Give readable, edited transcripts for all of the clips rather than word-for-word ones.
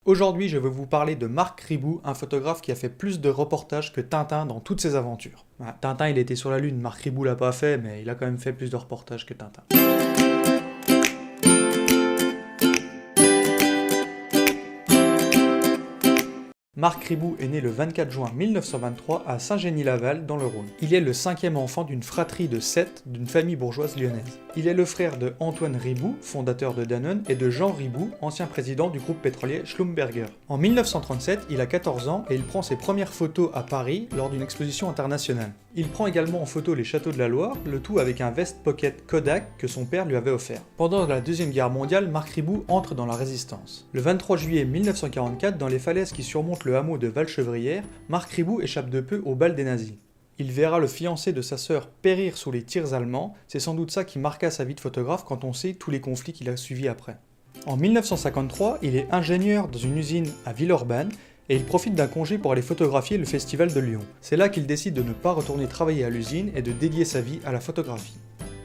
Aujourd'hui, je vais vous parler de Marc Ribou, un photographe qui a fait plus de reportages que Tintin dans toutes ses aventures. Voilà, Tintin, il était sur la Lune, Marc Ribou l'a pas fait, mais il a quand même fait plus de reportages que Tintin. Marc Ribou est né le 24 juin 1923 à Saint-Génie-Laval, dans le Rhône. Il est le 5e enfant d'une fratrie de 7 d'une famille bourgeoise lyonnaise. Il est le frère de Antoine Ribou, fondateur de Danone, et de Jean Ribou, ancien président du groupe pétrolier Schlumberger. En 1937, il a 14 ans et il prend ses premières photos à Paris lors d'une exposition internationale. Il prend également en photo les châteaux de la Loire, le tout avec un vest pocket Kodak que son père lui avait offert. Pendant la Deuxième Guerre mondiale, Marc Ribou entre dans la résistance. Le 23 juillet 1944, dans les falaises qui surmontent le hameau de Valchevrières, Marc Ribou échappe de peu aux balles des nazis. Il verra le fiancé de sa sœur périr sous les tirs allemands, c'est sans doute ça qui marqua sa vie de photographe quand on sait tous les conflits qu'il a suivis après. En 1953, il est ingénieur dans une usine à Villeurbanne et il profite d'un congé pour aller photographier le festival de Lyon. C'est là qu'il décide de ne pas retourner travailler à l'usine et de dédier sa vie à la photographie.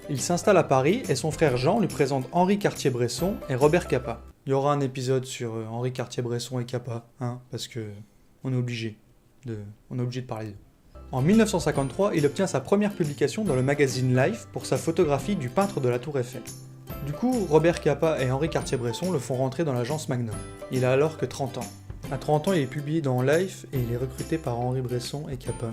Il s'installe à Paris et son frère Jean lui présente Henri Cartier-Bresson et Robert Capa. Il y aura un épisode sur Henri Cartier-Bresson et Capa, parce que on est obligé de parler d'eux. En 1953, il obtient sa première publication dans le magazine Life pour sa photographie du peintre de la Tour Eiffel. Du coup, Robert Capa et Henri Cartier-Bresson le font rentrer dans l'agence Magnum. Il a alors que 30 ans. À 30 ans, il est publié dans Life et il est recruté par Henri Bresson et Capa.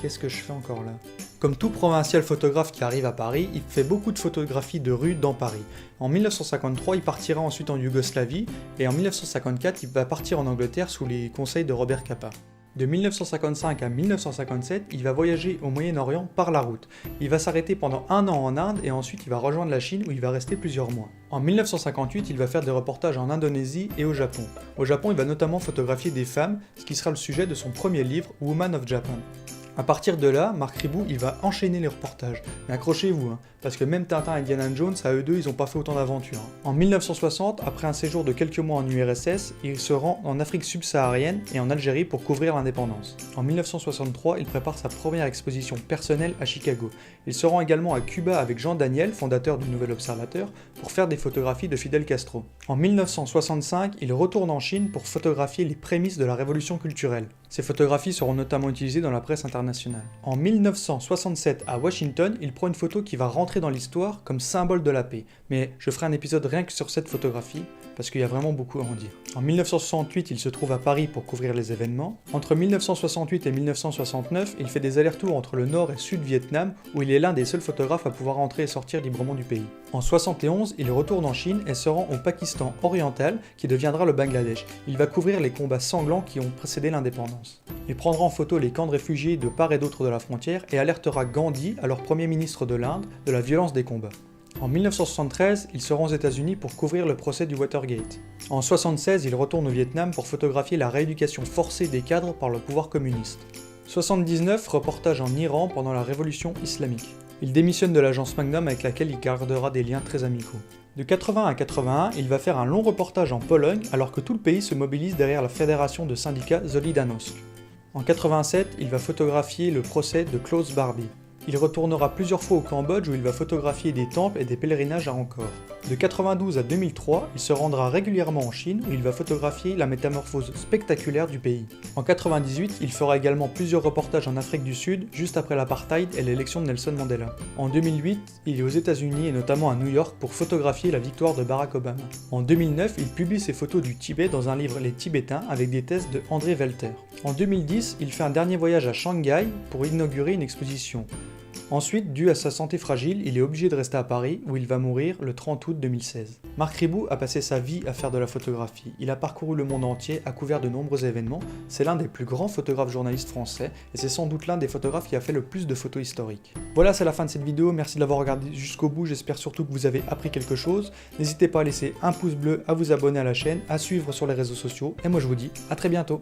Qu'est-ce que je fais encore là ? Comme tout provincial photographe qui arrive à Paris, il fait beaucoup de photographies de rue dans Paris. En 1953, il partira ensuite en Yougoslavie et en 1954, il va partir en Angleterre sous les conseils de Robert Capa. De 1955 à 1957, il va voyager au Moyen-Orient par la route. Il va s'arrêter pendant un an en Inde et ensuite il va rejoindre la Chine où il va rester plusieurs mois. En 1958, il va faire des reportages en Indonésie et au Japon. Au Japon, il va notamment photographier des femmes, ce qui sera le sujet de son premier livre, Woman of Japan. A partir de là, Marc Ribou, il va enchaîner les reportages. Mais accrochez-vous, parce que même Tintin et Indiana Jones, à eux deux, ils n'ont pas fait autant d'aventures. En 1960, après un séjour de quelques mois en URSS, il se rend en Afrique subsaharienne et en Algérie pour couvrir l'indépendance. En 1963, il prépare sa première exposition personnelle à Chicago. Il se rend également à Cuba avec Jean Daniel, fondateur du Nouvel Observateur, pour faire des photographies de Fidel Castro. En 1965, il retourne en Chine pour photographier les prémices de la révolution culturelle. Ces photographies seront notamment utilisées dans la presse internationale. En 1967, à Washington, il prend une photo qui va rentrer dans l'histoire comme symbole de la paix. Mais je ferai un épisode rien que sur cette photographie, parce qu'il y a vraiment beaucoup à en dire. En 1968, il se trouve à Paris pour couvrir les événements. Entre 1968 et 1969, il fait des allers-retours entre le nord et sud Vietnam, où il est l'un des seuls photographes à pouvoir entrer et sortir librement du pays. En 1971, il retourne en Chine et se rend au Pakistan oriental, qui deviendra le Bangladesh. Il va couvrir les combats sanglants qui ont précédé l'indépendance. Il prendra en photo les camps de réfugiés de part et d'autre de la frontière et alertera Gandhi, alors Premier ministre de l'Inde, de la violence des combats. En 1973, il se rend aux États-Unis pour couvrir le procès du Watergate. En 1976, il retourne au Vietnam pour photographier la rééducation forcée des cadres par le pouvoir communiste. 1979, reportage en Iran pendant la révolution islamique. Il démissionne de l'agence Magnum avec laquelle il gardera des liens très amicaux. De 80 à 81, il va faire un long reportage en Pologne alors que tout le pays se mobilise derrière la fédération de syndicats Solidarność. En 87, il va photographier le procès de Klaus Barbie. Il retournera plusieurs fois au Cambodge où il va photographier des temples et des pèlerinages à Angkor. De 92 à 2003, il se rendra régulièrement en Chine où il va photographier la métamorphose spectaculaire du pays. En 98, il fera également plusieurs reportages en Afrique du Sud, juste après l'apartheid et l'élection de Nelson Mandela. En 2008, il est aux États-Unis et notamment à New York pour photographier la victoire de Barack Obama. En 2009, il publie ses photos du Tibet dans un livre Les Tibétains avec des thèses de André Welter. En 2010, il fait un dernier voyage à Shanghai pour inaugurer une exposition. Ensuite, dû à sa santé fragile, il est obligé de rester à Paris, où il va mourir le 30 août 2016. Marc Ribou a passé sa vie à faire de la photographie. Il a parcouru le monde entier, a couvert de nombreux événements. C'est l'un des plus grands photographes journalistes français, et c'est sans doute l'un des photographes qui a fait le plus de photos historiques. Voilà, c'est la fin de cette vidéo. Merci de l'avoir regardé jusqu'au bout. J'espère surtout que vous avez appris quelque chose. N'hésitez pas à laisser un pouce bleu, à vous abonner à la chaîne, à suivre sur les réseaux sociaux, et moi je vous dis à très bientôt.